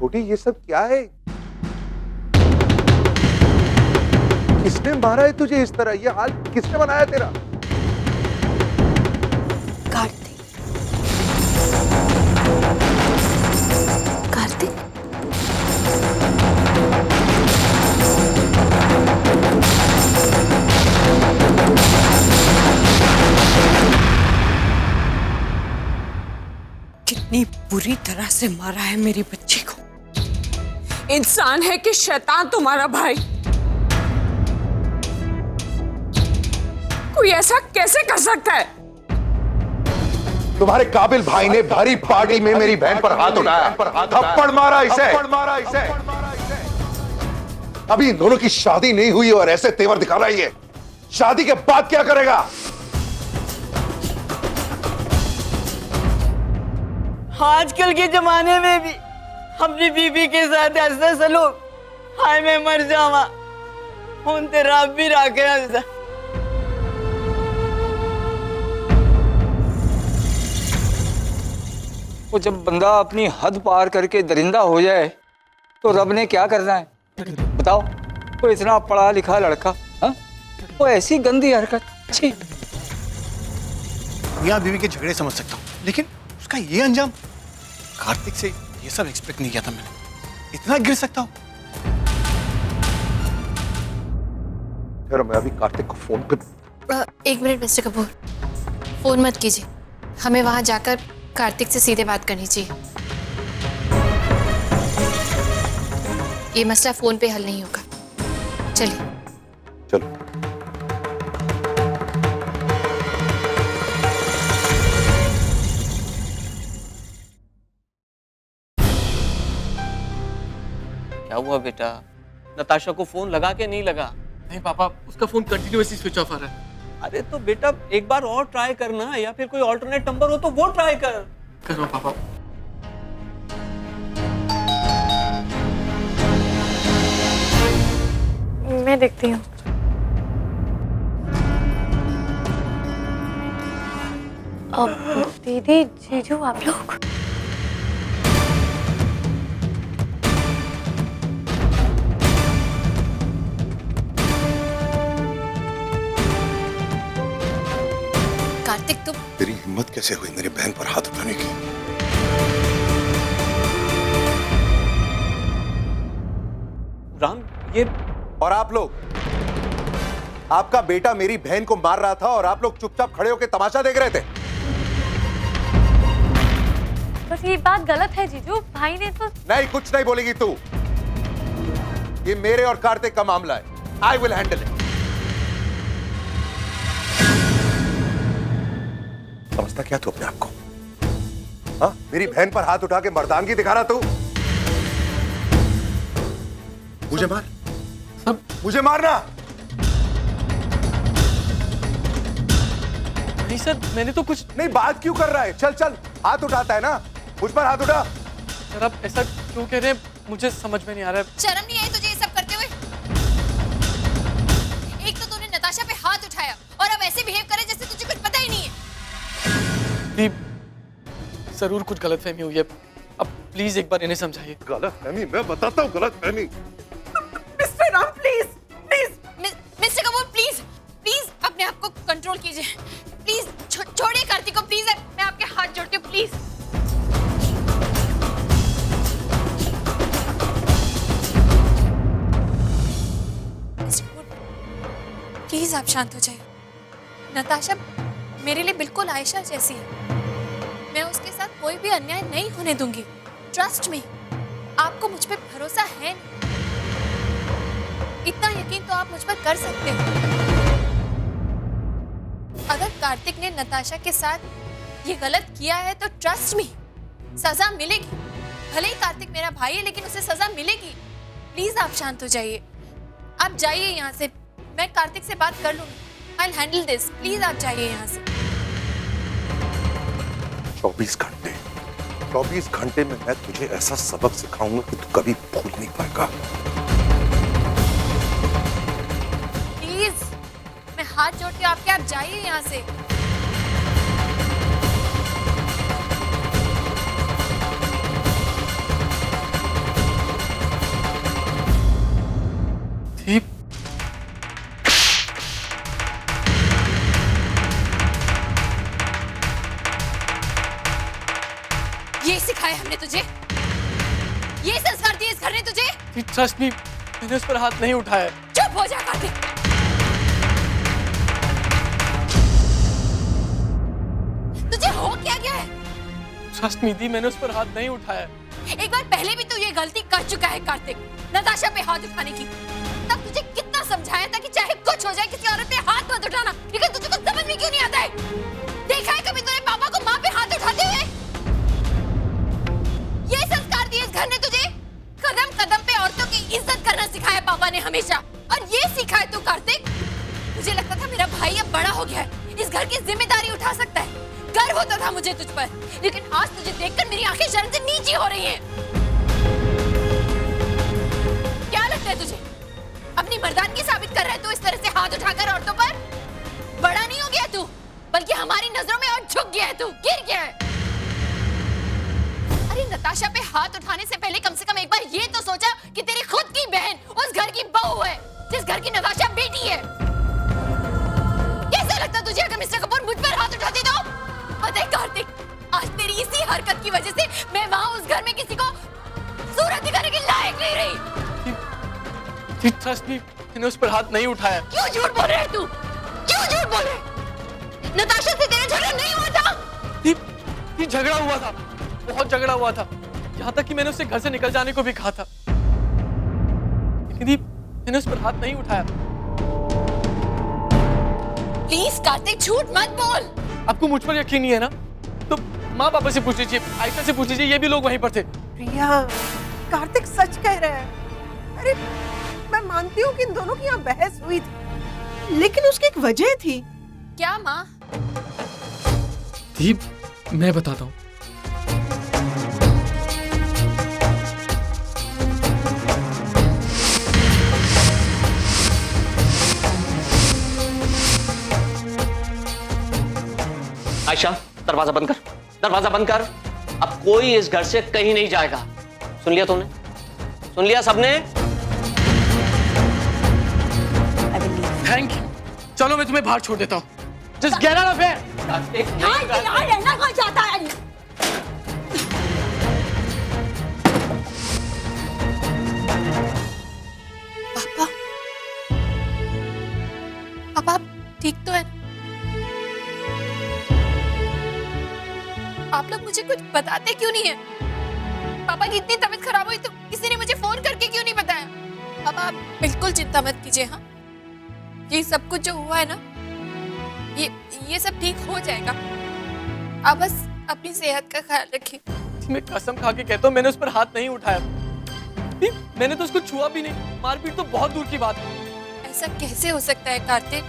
छोटी ये सब क्या है? किसने मारा है तुझे इस तरह? ये हाल किसने बनाया तेरा? कार्तिक। कार्तिक? कितनी बुरी तरह से मारा है मेरी बच्ची को। इंसान है कि शैतान तुम्हारा भाई? कोई ऐसा कैसे कर सकता है? तुम्हारे काबिल भाई ने भारी पार्टी में मेरी बहन पर हाथ उठाया, थप्पड़ मारा इसे। अभी इन दोनों की शादी नहीं हुई और ऐसे तेवर दिखा रहा है। शादी के बाद क्या करेगा? आजकल के जमाने में भी अपनी बीबी के साथ ऐसा सलूक, हाय मैं मर जावा। हूं ते रब भी राखे हंसदा। वो जब बंदा अपनी हद पार करके दरिंदा हो जाए तो रब ने क्या करना है बताओ? वो इतना पढ़ा लिखा लड़का, हाँ, वो ऐसी गंदी हरकत। छी। मियां बीवी के झगड़े समझ सकता हूँ, लेकिन उसका ये अंजाम, कार्तिक से ये सब एक्सपेक्ट नहीं किया था मैंने। इतना गिर सकता हूँ? मैं अभी कार्तिक को फोन पे। एक मिनट मिस्टर कपूर, फोन मत कीजिए। हमें वहां जाकर कार्तिक से सीधे बात करनी चाहिए। ये मसला फोन पे हल नहीं होगा। चलिए चलो। क्या हुआ बेटा? नताशा को फोन लगा के नहीं लगा? नहीं पापा, उसका फोन कंटिन्यूअसली स्विच ऑफ आ रहा है। अरे तो बेटा एक बार और ट्राई करना, या फिर कोई ऑल्टरनेट नंबर हो तो वो ट्राई कर। करो पापा। मैं देखती हूँ। दीदी, जीजू, आप लोग कार्तिक तुम। तेरी हिम्मत कैसे हुई मेरी बहन पर हाथ उठाने की? राम, ये और आप लोग, आपका बेटा मेरी बहन को मार रहा था और आप लोग चुपचाप खड़े होकर तमाशा देख रहे थे। बस ये बात गलत है जीजू, भाई ने तो। नहीं, कुछ नहीं बोलेगी तू। ये मेरे और कार्तिक का मामला है। I will handle it. समझता क्या तू अपने आप को? हाँ, मेरी बहन पर हाथ उठा के मर्दानगी दिखा रहा तू? मुझे मार, मुझे मारना। नहीं सर, मैंने तो कुछ नहीं, बात क्यों कर रहा है? चल चल, हाथ उठाता है ना, मुझ पर हाथ उठा। सर, आप ऐसा क्यों कह रहे हैं? मुझे समझ में नहीं आ रहा है। शर्म नहीं आई तुझे ये सब करते हुए? एक तो तूने नताशा पे हाथ उठाया और अब ऐसे बिहेव करे जैसे तुझे कुछ पता ही नहीं है। जरूर कुछ गलतफहमी हुई है, अब प्लीज एक बार इन्हें समझाइए। गलतफहमी? मैं बताता हूँ गलतफहमी। Mister Ram, please please. Mister Kapoor, please please अपने आप को कंट्रोल कीजिए। प्लीज छोड़िए कार्तिक को, प्लीज। मैं आपके हाथ जोड़ती हूँ, प्लीज। मिस्टर कपूर, प्लीज आप शांत हो जाइए। नताशा मेरे लिए बिल्कुल आयशा जैसी है। मैं उसके साथ कोई भी अन्याय नहीं होने दूंगी। ट्रस्ट मी, आपको मुझ पर भरोसा है नहीं। इतना यकीन तो आप मुझ पर कर सकते हो। अगर कार्तिक ने नताशा के साथ ये गलत किया है तो ट्रस्ट मी, सजा मिलेगी। भले ही कार्तिक मेरा भाई है, लेकिन उसे सजा मिलेगी। प्लीज आप शांत हो जाइए। आप जाइए यहाँ से, मैं कार्तिक से बात कर लूंगी। I will handle this. Please आप जाइए यहाँ से। 24 घंटे में मैं तुझे ऐसा सबक सिखाऊंगा कि तू कभी भूल नहीं पाएगा। प्लीज, मैं हाथ जोड़ती हूँ आपके, आप जाइए यहाँ से। सिखाया हमने तुझे? ये संस्कार दिए इस घर ने तुझे? ट्रस्ट मी, मैंने उस पर हाथ नहीं उठाया। चुप हो जा कार्तिक। तुझे हो क्या गया है? ट्रस्ट मी दी, मैंने उस पर हाथ नहीं उठाया। एक बार पहले भी तू ये गलती कर चुका है कार्तिक, नताशा पे हाथ उठाने की। तब तुझे कितना समझाया था कि चाहे कुछ हो जाए किसी औरत पे हाथ मत उठाना, लेकिन तुझे कुछ समझ में क्यों नहीं आता है? देखा है कभी तूने पापा को माँ पे हाथ उठाते हुए? ये संस्कार दिए इस घर ने तुझे? कदम कदम पे औरतों की इज्जत करना सिखाया पापा ने हमेशा, और ये सिखाया तू कार्तिक? मुझे लगता था मेरा भाई अब बड़ा हो गया है, इस घर की जिम्मेदारी उठा सकता है, गर्व होता था मुझे तुझ पर, लेकिन आज तुझे देखकर मेरी आंखें शर्म से नीची हो रही हैं। क्या लगता है तुझे अपनी मर्दानगी साबित कर रहा है तू इस तरह से हाथ उठाकर औरतों पर? बड़ा नहीं हो गया तू, बल्कि हमारी नजरों में और झुक गया है तू, गिर गया है। अरे नताशा पे हाथ उठाने से पहले कम से कम एक बार ये तो सोचा कि तेरी खुद की बहन उस घर की बहू है, जिस घर की नताशा बेटी है। कैसा लगता तुझे अगर मिस्टर कपूर मुझ पर हाथ उठाते तो? पता है कार्तिक, आज तेरी इसी हरकत की वजह से मैं वहां उस घर में किसी को सूरत दिखाने के लायक नहीं रही। ट्रस्ट मी, मैंने उस पर हाथ नहीं उठाया। क्यों झूठ बोल रहा है तू? क्यों झूठ बोल रहा है? नताशा से तेरा झगड़ा नहीं हुआ था? ये झगड़ा हुआ था, बहुत झगड़ा हुआ था, यहाँ तक कि मैंने उससे घर से निकल जाने को भी कहा था, लेकिन दीप, मैंने उस पर हाथ नहीं उठाया। प्लीज कार्तिक, झूठ मत बोल। आपको मुझ पर यकीन नहीं है ना? तो माँ पापा से पूछ लीजिए, आयशा से पूछ लीजिए, ये भी लोग वहीं पर थे। प्रिया, कार्तिक सच कह रहा है। अरे मैं मानती हूँ कि इन दोनों की यहाँ बहस हुई थी, लेकिन उसकी एक वजह थी। क्या माँ? दीप, मैं बताता हूँ। आयशा, दरवाजा बंद कर, दरवाजा बंद कर। अब कोई इस घर से कहीं नहीं जाएगा। सुन लिया तुमने? सुन लिया सबने? Thank you. चलो मैं तुम्हें बाहर छोड़ देता हूँ। Just get out of here. यहाँ रहना कौन चाहता है? पापा, पापा आप ठीक तो है? आप लोग मुझे कुछ बताते क्यों नहीं है? पापा की इतनी तबीयत खराब हुई तो किसी ने मुझे फोन करके क्यों नहीं बताया? पापा आप बिल्कुल चिंता मत कीजिए। हाँ, ये सब कुछ जो हुआ है ना, ये सब ठीक हो जाएगा। आप बस अपनी सेहत का ख्याल रखिए। मैं कसम खा के कहता हूँ, मैंने उस पर हाथ नहीं उठाया। मैंने तो उसको छुआ भी नहीं। मारपीट तो बहुत दूर की बात है। ऐसा कैसे हो सकता है कार्तिक?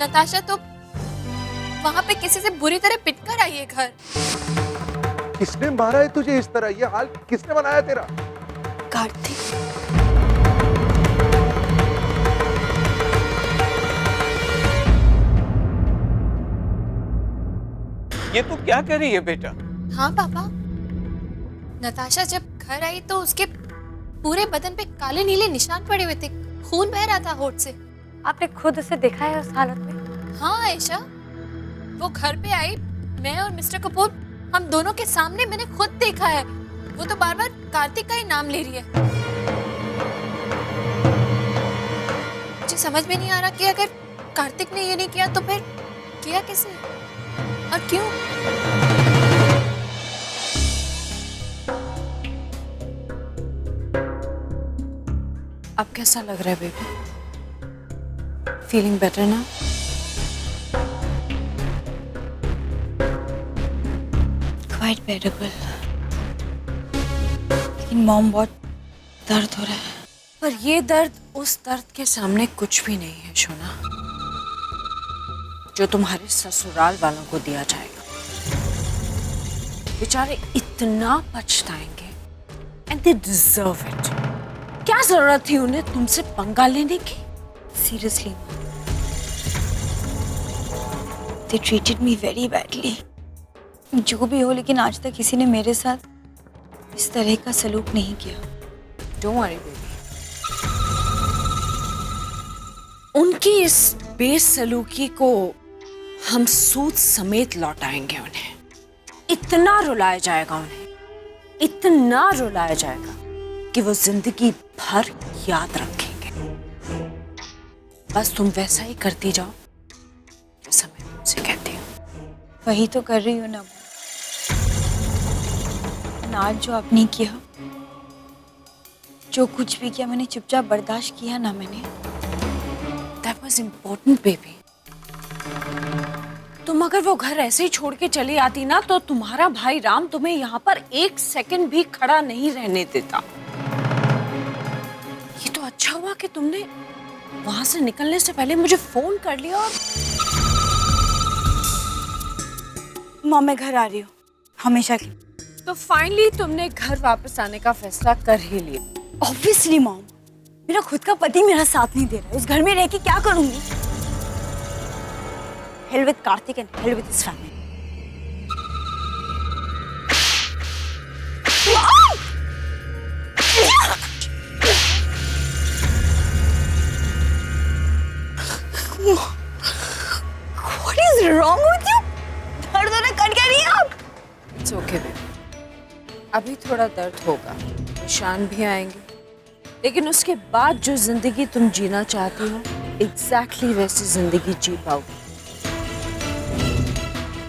नताशा तो वहां पे किसी से बुरी तरह पिटकर आई है घर। किसने मारा है तुझे इस तरह? ये हाल किसने बनाया तेरा? कार्तिक, ये तू क्या कह रही है बेटा? हाँ पापा, नताशा जब घर आई तो उसके पूरे बदन पे काले नीले निशान पड़े हुए थे, खून बह रहा था होठ से। आपने खुद उसे देखा है उस हालत में? हाँ आयशा, वो घर पे आई, मैं और मिस्टर कपूर हम दोनों के सामने मैंने खुद देखा है। वो तो बार बार कार्तिक का ही नाम ले रही है। मुझे समझ में नहीं आ रहा कि अगर कार्तिक ने ये नहीं किया तो फिर किया किसने और क्यों? अब कैसा लग रहा है बेबी? फीलिंग बेटर ना? क्वाइट बेरेबल, लेकिन मॉम बहुत दर्द हो रहा है। पर ये दर्द उस दर्द के सामने कुछ भी नहीं है सोना, जो तुम्हारे ससुराल वालों को दिया जाएगा। बेचारे इतना पछताएंगे, एंड दे डिजर्व इट। क्या जरूरत थी उन्हें तुमसे पंगा लेने की? Seriously, they treated me very badly. जो भी हो, लेकिन आज तक किसी ने मेरे साथ इस तरह का सलूक नहीं किया। डोंट वरी बेबी, उनकी इस बेसलूकी को हम सूद समेत लौटाएंगे उन्हें। इतना रुलाया जाएगा उन्हें, इतना रुलाया जाएगा कि वो जिंदगी भर याद रखेंगे। बस तुम वैसा ही करती जाओ जैसा मैं तुमसे कहती हूँ। वही तो कर रही हूँ ना। आज जो आपने किया, जो कुछ भी किया, मैंने चुपचाप बर्दाश्त किया ना मैंने। That was important, baby. तुम अगर वो घर ऐसे ही छोड़ के चली आती ना तो तुम्हारा भाई राम तुम्हें यहाँ पर एक सेकंड भी खड़ा नहीं रहने देता। ये तो अच्छा हुआ कि तुमने वहां से निकलने से पहले मुझे फोन कर लिया। और मॉम, मैं घर आ रही हूँ हमेशा की। तो फाइनली तुमने घर वापस आने का फैसला कर ही लिया। ऑब्वियसली मॉम, मेरा खुद का पति मेरा साथ नहीं दे रहा है। उस घर में रह के क्या करूंगी? Hell with Karthik and hell with his family. What is wrong with you? दर्द होने कट गया नहीं आप? It's okay, baby. अभी थोड़ा दर्द होगा, निशान भी आएंगे, लेकिन उसके बाद जो जिंदगी तुम जीना चाहती हो एग्जैक्टली वैसी जिंदगी जी पाओगी।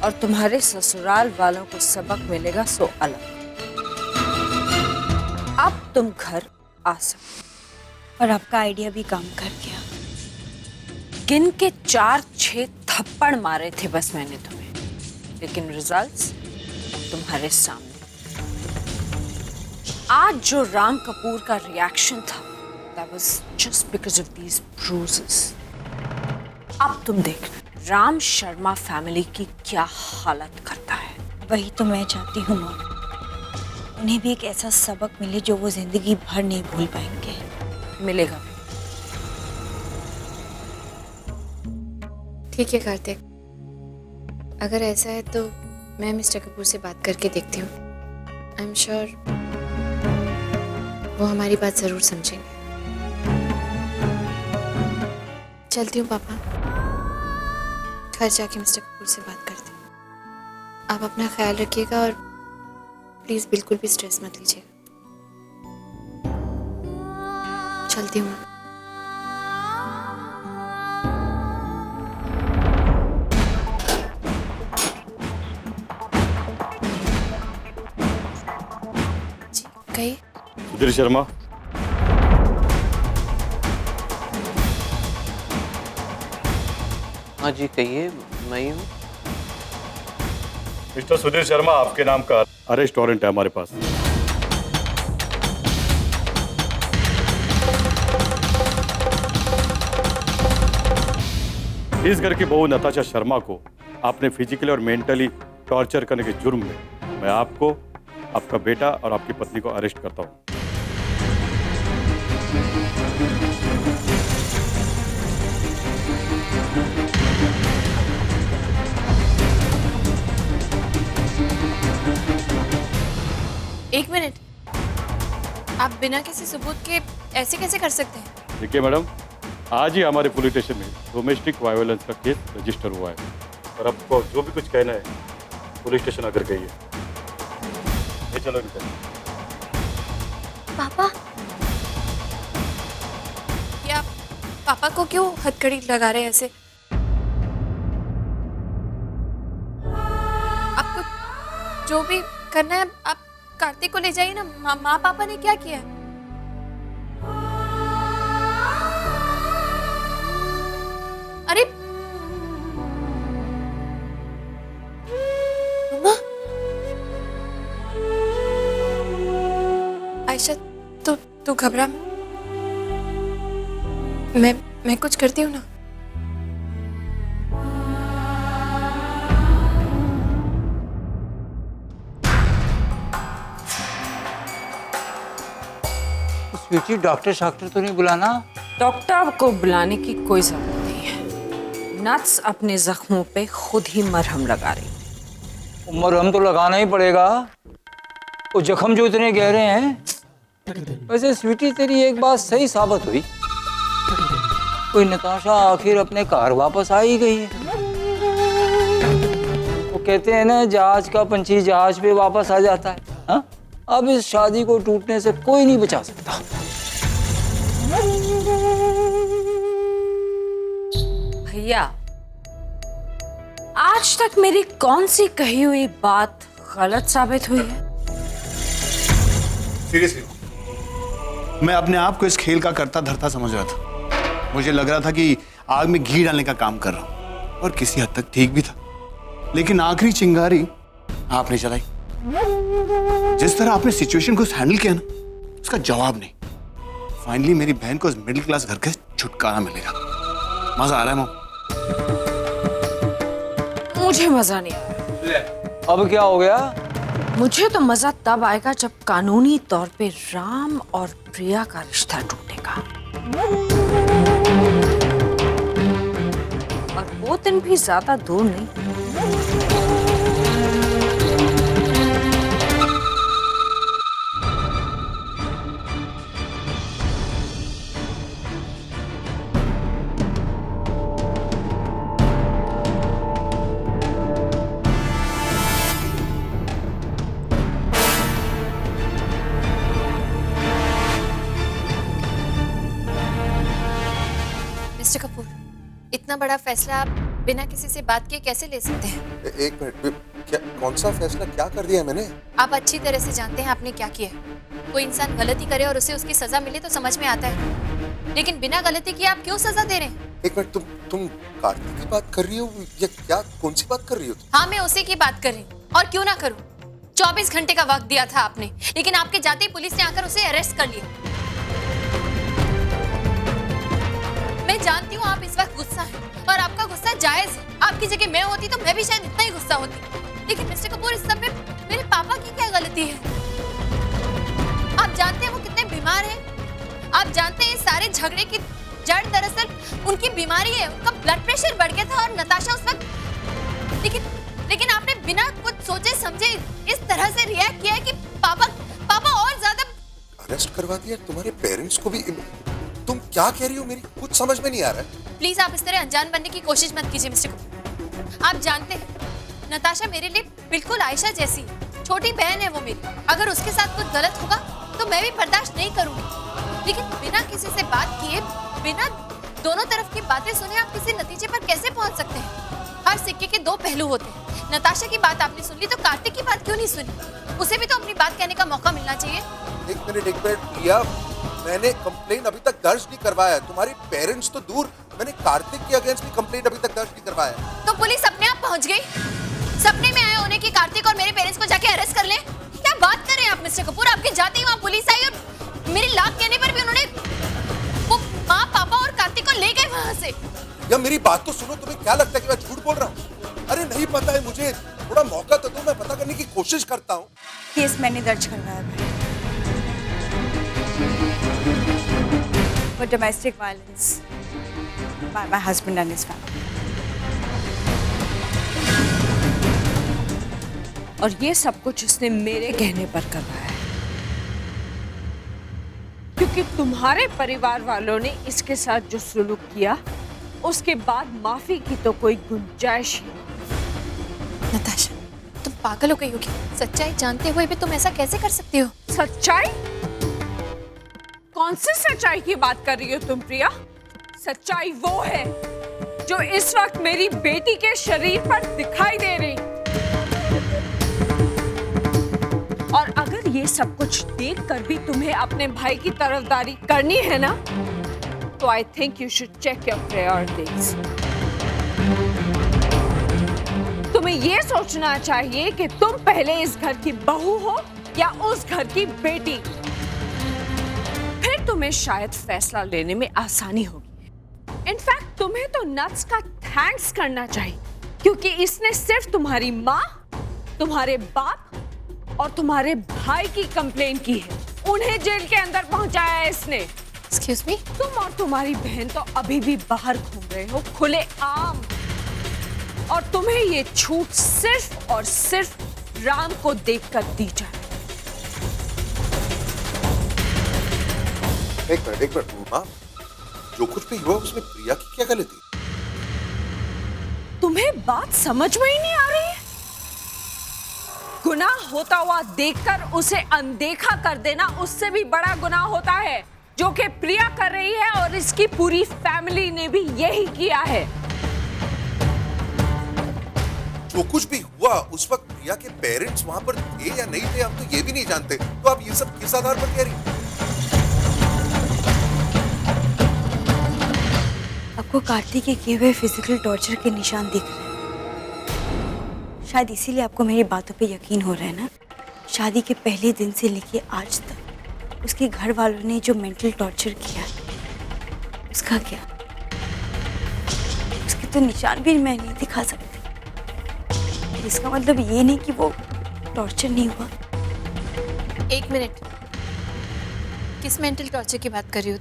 और तुम्हारे ससुराल वालों को सबक मिलेगा सो अलग। अब तुम घर आ सकते। और आपका आइडिया भी काम कर गया। गिन के 4-6 थप्पड़ मारे थे बस मैंने तुम्हें, लेकिन रिजल्ट्स तुम्हारे सामने। आज जो राम कपूर का रिएक्शन था, that was just because of these bruises. अब तुम देखना राम शर्मा फैमिली की क्या हालत करता है। वही तो मैं चाहती हूँ मॉम, उन्हें भी एक ऐसा सबक मिले जो वो जिंदगी भर नहीं भूल पाएंगे। मिलेगा। ठीक है कार्तिक, अगर ऐसा है तो मैं मिस्टर कपूर से बात करके देखती हूँ। आई एम श्योर वो हमारी बात जरूर समझेंगे। चलती हूँ पापा, घर जाके मिस्टर कपूर से बात करते हैं। आप अपना ख्याल रखिएगा और प्लीज बिल्कुल भी स्ट्रेस मत लीजिएगा। चलती हूँ। जी कहिए। सुधीर शर्मा, हाँ जी कहिए, मैं ही हूँ। मिस्टर सुधीर शर्मा, आपके नाम का अरेस्ट वारंट है हमारे पास। इस घर की बहू नताशा शर्मा को आपने फिजिकली और मेंटली टॉर्चर करने के जुर्म में मैं आपको, आपका बेटा और आपकी पत्नी को अरेस्ट करता हूँ। एक मिनट, आप बिना किसी सबूत के ऐसे कैसे कर सकते हैं? देखिए मैडम, आज ही हमारे पुलिस स्टेशन में डोमेस्टिक वायलेंस का केस रजिस्टर हुआ है और आपको जो भी कुछ कहना है पुलिस स्टेशन आकर कहिए। ये चलो निकल। पापा, ये आप पापा को क्यों हथकड़ी लगा रहे हैं ऐसे? आपको जो भी करना है आप कार्तिक को ले जाइए ना। माँ पापा ने क्या किया? अरे मम्मा, आयशा तू घबरा, मैं कुछ करती हूँ ना। स्वीटी, डॉक्टर तो नहीं बुलाना? डॉक्टर को बुलाने की कोई जरूरत नहीं है। नट्स अपने जख्मों पे खुद ही मरहम लगा रही। मरहम तो लगाना ही पड़ेगा, वो जख्म जो इतने गहरे हैं। वैसे स्वीटी, तेरी एक बात सही साबित हुई, कोई नताशा आखिर अपने घर वापस आ ही गई है। वो कहते हैं ना, जहाज का पंछी जहाज पे वापस आ जाता है। हाँ, अब इस शादी को टूटने से कोई नहीं बचा सकता। भैया, आज तक मेरी कौन सी कही हुई बात गलत साबित हुई है? सीरियसली मैं अपने आप को इस खेल का करता धरता समझ रहा था। मुझे लग रहा था कि आग में घी डालने का काम कर रहा हूं, और किसी हद तक ठीक भी था। लेकिन आखिरी चिंगारी आपने जलाई। जिस तरह आपने सिचुएशन को हैंडल किया ना, उसका जवाब नहीं। फाइनली मेरी बहन को इस मिडिल क्लास घर का छुटकारा मिलेगा। मजा आ रहा है मॉम? मुझे मजा नहीं आया। अब क्या हो गया? मुझे तो मजा तब आएगा जब कानूनी तौर पे राम और प्रिया का रिश्ता टूटेगा, और वो दिन भी ज्यादा दूर नहीं। मिस्टर कपूर, इतना बड़ा फैसला आप बिना किसी से बात किए कैसे ले सकते हैं? एक मिनट, क्या कौन सा फैसला क्या कर दिया मैंने? आप अच्छी तरह से जानते हैं आपने क्या किया है। कोई इंसान गलती करे और उसे उसकी सजा मिले तो समझ में आता है, लेकिन बिना गलती किए आप क्यों सजा दे रहे हैं? एक मिनट, तुम कार्तिक की बात कर रही हो या क्या? कौन सी बात कर रही हो तुम? हाँ, मैं उसी की बात कर रही हूँ, और क्यों ना करूँ। 24 घंटे का वक्त दिया था आपने, लेकिन आपके जाते ही पुलिस ने आकर उसे अरेस्ट कर लिया। मैं जानती हूँ आप इस वक्त गुस्सा है, और आपका गुस्सा जायज है। आपकी जगह मैं होती तो मैं भी शायद इतना ही गुस्सा होती। लेकिन मिस्टर कपूर, इस सब में मेरे पापा की क्या गलती है? आप जानते हैं वो कितने बीमार हैं? आप जानते हैं सारे झगड़े की जड़ दरअसल उनकी बीमारी है। उनका ब्लड प्रेशर बढ़ गया था और नताशा उस वक्त, लेकिन आपने बिना कुछ सोचे समझे इस तरह से रिएक्ट किया है कि पापा और ज्यादा। अरेस्ट करवा दिया तुम्हारे पेरेंट्स को भी? तुम क्या कह रही हो? मेरी कुछ समझ में नहीं आ रहा है। प्लीज आप इस तरह अनजान बनने की कोशिश मत कीजिए मिस्टर कपूर। आप जानते हैं नताशा मेरे लिए बिल्कुल आयशा जैसी है, छोटी बहन है वो मेरी। अगर उसके साथ कुछ गलत होगा तो मैं भी बर्दाश्त नहीं करूंगी, लेकिन बिना किसी से बात किए, बिना दोनों तरफ की बातें सुने आप किसी नतीजे पर कैसे पहुंच सकते हैं? हर सिक्के के दो पहलू होते हैं। नताशा की बात आपने सुन ली तो कार्तिक की बात क्यों नहीं सुनी? उसे भी तो अपनी बात कहने का मौका मिलना चाहिए। एक मिनट प्रिया, मैंने कंप्लेंट अभी तक दर्ज नहीं करवाया है। तुम्हारे पेरेंट्स तो दूर, मैंने कार्तिक के अगेंस्ट भी कंप्लेंट अभी तक दर्ज नहीं करवाया है। तो पुलिस अपने आप पहुंच गई? सपने में आए होने की कार्तिक और मेरे पेरेंट्स को जाके अरेस्ट कर ले? क्या बात कर रहे हैं आप मिस्टर कपूर? आपके जाते ही वहाँ पुलिस आई और मेरी लाख कहने पर भी उन्होंने वो माँ, पापा और कार्तिक को ले गए वहाँ से। या मेरी बात तो सुनो, तुम्हें क्या लगता है कि मैं झूठ बोल रहा हूँ? अरे नहीं पता है मुझे, थोड़ा मौका तो दो, मैं पता करने की कोशिश करता हूँ। केस मैंने दर्ज करवाया है for domestic violence by my husband and his family. और ये सब कुछ इसने मेरे कहने पर करवाया है, क्योंकि तुम्हारे परिवार वालों ने इसके साथ जो सुलूक किया, उसके बाद माफी की तो कोई गुंजाइश ही नहीं। नताशा, तुम पागल हो गई होगी। सच्चाई जानते हुए भी तुम ऐसा कैसे कर सकती हो? सच्चाई? कौन सी सच्चाई की बात कर रही हो तुम प्रिया? सच्चाई वो है जो इस वक्त मेरी बेटी के शरीर पर दिखाई दे रही। और अगर ये सब कुछ देखकर भी तुम्हें अपने भाई की तरफदारी करनी है ना, तो I think you should check your priorities. तुम्हें ये सोचना चाहिए कि तुम पहले इस घर की बहू हो या उस घर की बेटी। फिर तुम्हें शायद फैसला लेने में आसानी होगी। इनफैक्ट तुम्हें तो नट्स का थैंक्स करना चाहिए, क्योंकि इसने सिर्फ तुम्हारी माँ, तुम्हारे बाप और तुम्हारे भाई की कंप्लेन की है। उन्हें जेल के अंदर पहुंचाया है इसने। Excuse me? तुम और तुम्हारी बहन तो अभी भी बाहर घूम रहे हो खुले आम, और तुम्हें ये छूट सिर्फ और सिर्फ राम को देखकर दी जाए। एक मिनट माँ, जो कुछ भी हुआ उसमें प्रिया की क्या गलती? तुम्हें बात समझ में ही नहीं आ रही है? गुनाह होता हुआ देखकर उसे अनदेखा कर देना उससे भी बड़ा गुनाह होता है, जो कि प्रिया कर रही है और इसकी पूरी फैमिली ने भी यही किया है। जो कुछ भी हुआ उस वक्त प्रिया के पेरेंट्स वहां पर थे या नहीं थे हम तो ये भी नहीं जानते, तो आप ये सब किस आधार पर कह रही हैं? आपको कार्तिक के किए हुए फिजिकल टॉर्चर के निशान दिख रहे हैं, शायद इसीलिए आपको मेरी बातों पे यकीन हो रहा है ना। शादी के पहले दिन से लेके आज तक उसके घर वालों ने जो मेंटल टॉर्चर किया उसका क्या, उसके तो निशान भी मैं नहीं दिखा सकती। इसका मतलब ये नहीं कि वो टॉर्चर नहीं हुआ। एक मिनट, किस मेंटल टॉर्चर की बात कर रही हो?